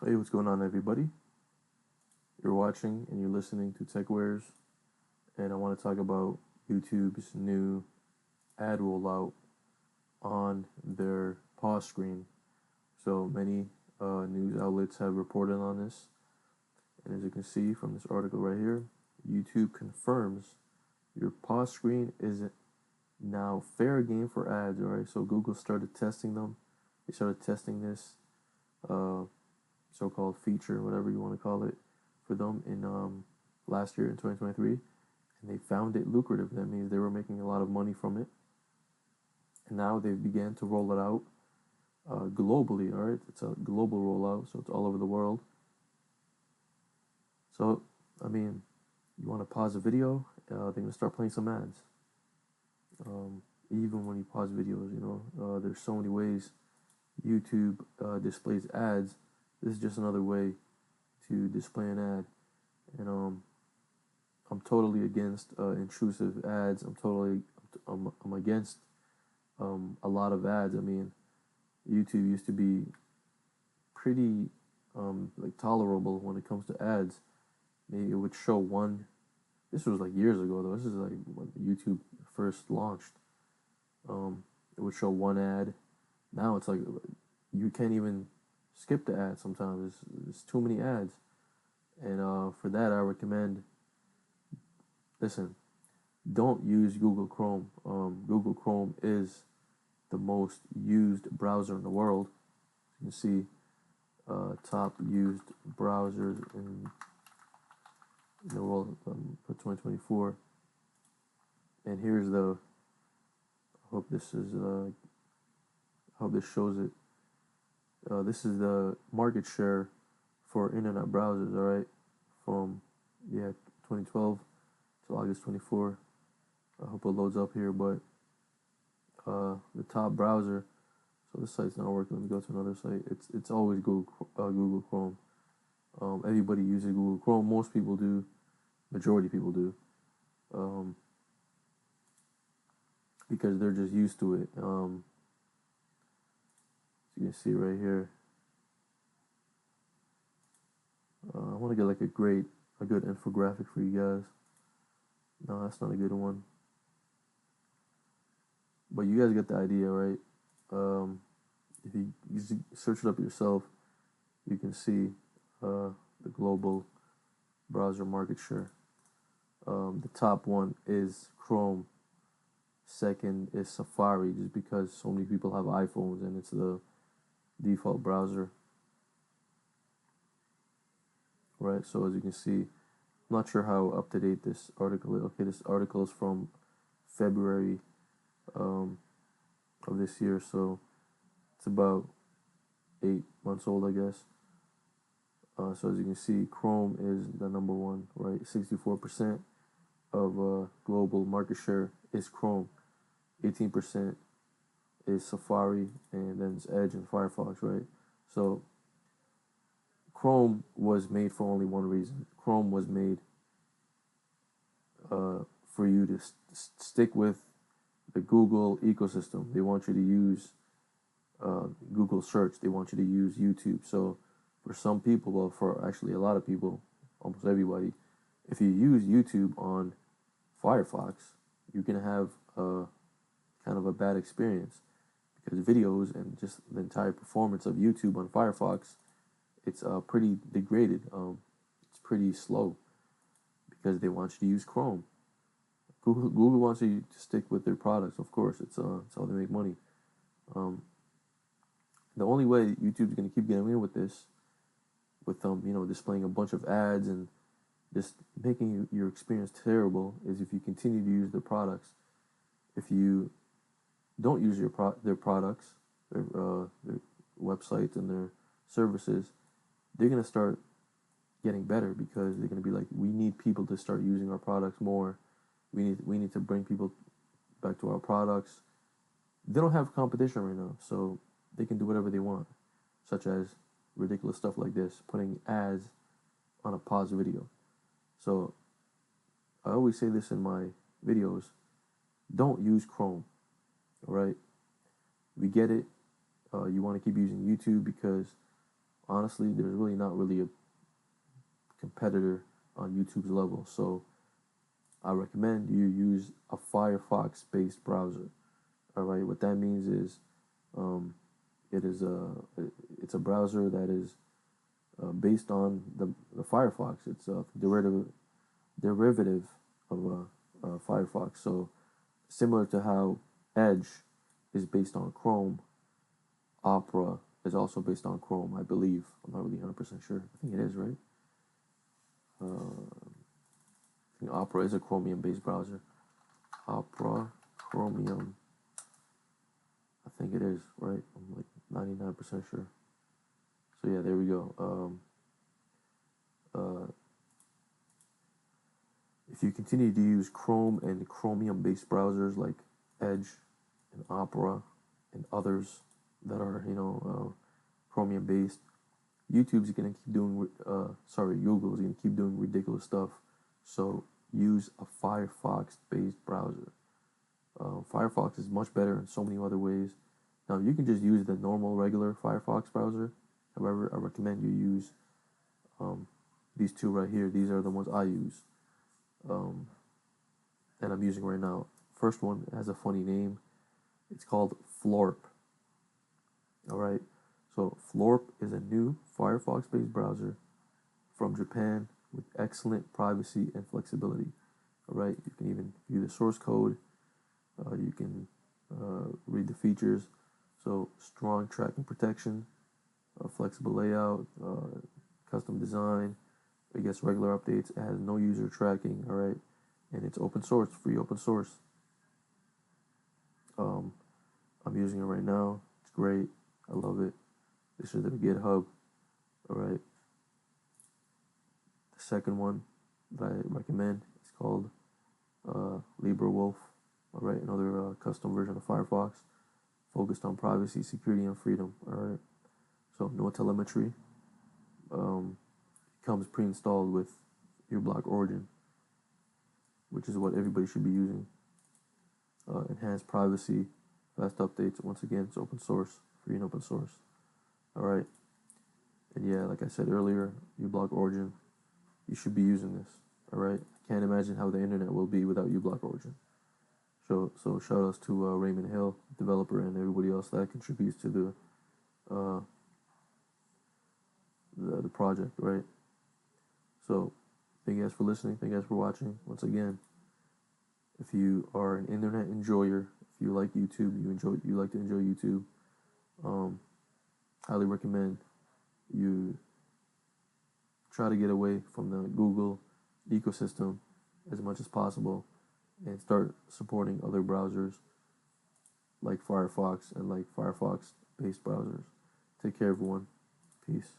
Hey, what's going on, everybody? You're watching and you're listening to TechWares, and I want to talk about YouTube's new ad rollout on their pause screen. So many news outlets have reported on this, and as you can see from this article right here, YouTube confirms your pause screen is now fair game for ads. All right, so Google started testing them. They started testing this uh, so-called feature, whatever you want to call it, for them in last year in 2023, and they found it lucrative. That means they were making a lot of money from it, and now they've began to roll it out globally. All right, it's a global rollout, so it's all over the world. So, I mean, you want to pause a video, they're gonna start playing some ads. Even when you pause videos, there's so many ways YouTube displays ads. This is just another way to display an ad, and I'm totally against intrusive ads. I'm against a lot of ads. I mean, YouTube used to be pretty like tolerable when it comes to ads. Maybe it would show one. This was like years ago though. This is like when YouTube first launched. It would show one ad. Now it's like you can't even skip the ad sometimes. There's too many ads. And for that, I recommend, listen, don't use Google Chrome. Google Chrome is the most used browser in the world. You can see top used browsers in the world for 2024. And here's the, I hope this shows it. This is the market share for internet browsers, all right, from 2012 to August 24. I hope it loads up here, but the top browser. So this site's not working. Let me go to another site. It's always Google Chrome. Everybody uses Google Chrome. Most people do. Majority of people do. Because they're just used to it. So you can see right here. I want to get like a good infographic for you guys. No, that's not a good one. But you guys get the idea, right? If you search it up yourself, you can see the global browser market share. The top one is Chrome. Second is Safari, just because so many people have iPhones and it's the default browser. Right, so as you can see, I'm not sure how up to date this article is. Okay, this article is from February of this year, so it's about 8 months old, I guess. So as you can see, Chrome is the number one, right? 64% of global market share is Chrome. 18% is Safari, and then it's Edge and Firefox, right? So Chrome was made for only one reason. Chrome was made for you to stick with the Google ecosystem. They want you to use Google search. They want you to use YouTube. So for some people, well, for actually a lot of people, almost everybody, if you use YouTube on Firefox, you can have kind of a bad experience, because videos and just the entire performance of YouTube on Firefox, it's pretty degraded. It's pretty slow because they want you to use Chrome. Google wants you to stick with their products, of course. It's how they make money. The only way YouTube's going to keep getting away with this, with displaying a bunch of ads and just making your experience terrible, is if you continue to use their products. If you don't use their products, their websites and their services, they're going to start getting better, because they're going to be like, we need people to start using our products more. We need to bring people back to our products. They don't have competition right now, so they can do whatever they want, such as ridiculous stuff like this, putting ads on a pause video. So I always say this in my videos: don't use Chrome. All right, we get it. You want to keep using YouTube because honestly, there's really not really a competitor on YouTube's level. So I recommend you use a Firefox-based browser. All right, what that means is um, it's a browser that is based on the Firefox. It's a derivative of Firefox. So similar to how Edge is based on Chrome, Opera is also based on Chrome, I believe. I'm not really 100% sure. I think it is, right? I think Opera is a Chromium-based browser. Opera, Chromium. I think it is, right? I'm like 99% sure. So yeah, there we go. If you continue to use Chrome and Chromium-based browsers like Edge and Opera and others that are, Chromium-based, YouTube's gonna keep doing, Google's gonna keep doing ridiculous stuff. So use a Firefox-based browser. Firefox is much better in so many other ways. Now you can just use the normal, regular Firefox browser. However, I recommend you use these two right here. These are the ones I use, and I'm using right now. First one has a funny name. It's called Floorp. All right. So Floorp is a new Firefox-based browser from Japan with excellent privacy and flexibility. All right. You can even view the source code. You can read the features. So strong tracking protection, flexible layout, custom design. It gets regular updates. It has no user tracking. All right. And it's open source, free open source. I'm using it right now. It's great. I love it. This is the GitHub. All right. The second one that I recommend is called LibreWolf. All right, another custom version of Firefox focused on privacy, security, and freedom. All right. So no telemetry. Comes pre-installed with uBlock Origin, which is what everybody should be using. Enhanced privacy, fast updates. Once again, it's open source, free and open source. All right. And yeah, like I said earlier, uBlock Origin, you should be using this. All right. I can't imagine how the internet will be without uBlock Origin. So shout outs to Raymond Hill, developer, and everybody else that contributes to the project, right? So thank you guys for listening. Thank you guys for watching. Once again, if you are an internet enjoyer, if you like YouTube, you like to enjoy YouTube, highly recommend you try to get away from the Google ecosystem as much as possible and start supporting other browsers like Firefox and like Firefox-based browsers. Take care, everyone. Peace.